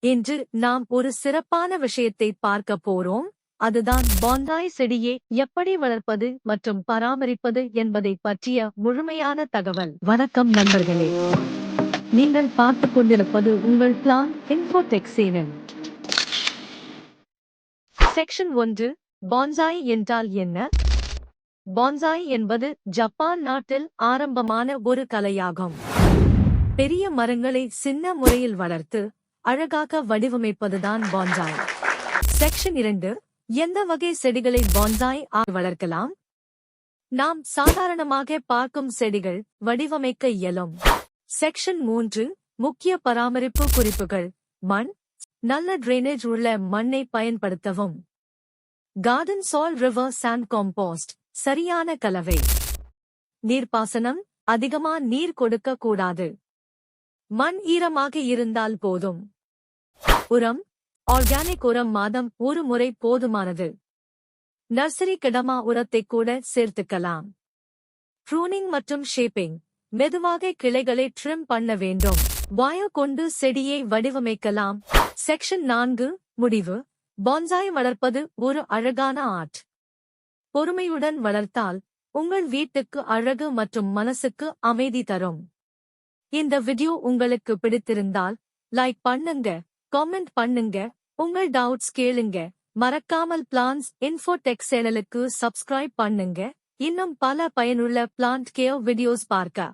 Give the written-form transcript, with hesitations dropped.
இன்று நாம் ஒரு சிறப்பான விஷயத்தை பார்க்க போறோம். அதுதான் பான்சாய் செடியை எப்படி வளர்ப்பது மற்றும் பராமரிப்பது என்பதை பற்றிய முழுமையான தகவல். வணக்கம் நண்பர்களே, நீங்கள் பார்த்துக் கொண்டிருப்பது உங்கள் plan Infotech channel. Section 1, bonsai என்றால் என்ன? பான்சாய் என்பது ஜப்பான் நாட்டில் ஆரம்பமான ஒரு கலையாகும். பெரிய மரங்களை சின்ன முறையில் வளர்த்து அழகாக வடிவமைப்பதுதான் பான்சாய். செக்ஷன் 2, எந்த வகை செடிகளை பான்சாய் வளர்க்கலாம்? நாம் சாதாரணமாக பார்க்கும் செடிகள் வடிவமைக்க இயலும். செக்ஷன் 3, முக்கிய பராமரிப்பு குறிப்புகள். மண், நல்ல டிரைனேஜ் உள்ள மண்ணை பயன்படுத்தவும். Garden soil, river sand compost, சரியான கலவை. நீர்ப்பாசனம், அதிகமா நீர் கொடுக்க கூடாது. மண் ஈரமாக இருந்தால் போதும். உரம், ஆர்கானிக் உரம் மாதம் ஒரு முறை போதுமானது. நர்சரி கிடமா உரத்தை கூட சேர்த்துக்கலாம். ப்ரூனிங் மற்றும் ஷேப்பிங், மெதுவாக கிளைகளை ட்ரிம் பண்ண வேண்டும். வாயு கொண்டு செடியை வடிவமைக்கலாம். செக்ஷன் 4, முடிவு. பான்சாய் வளர்ப்பது ஒரு அழகான ஆர்ட். பொறுமையுடன் வளர்த்தால் உங்கள் வீட்டுக்கு அழகு மற்றும் மனசுக்கு அமைதி தரும். இந்த வீடியோ உங்களுக்கு பிடித்திருந்தால் லைக் பண்ணுங்க, காமெண்ட் பண்ணுங்க, உங்கள் டவுட்ஸ் கேளுங்க. மறக்காமல் பிளான்ஸ் இன்ஃபோடெக் சேனலுக்கு சப்ஸ்கிரைப் பண்ணுங்க. இன்னும் பல பயனுள்ள பிளான்ட் கேர் வீடியோஸ் பார்க்க.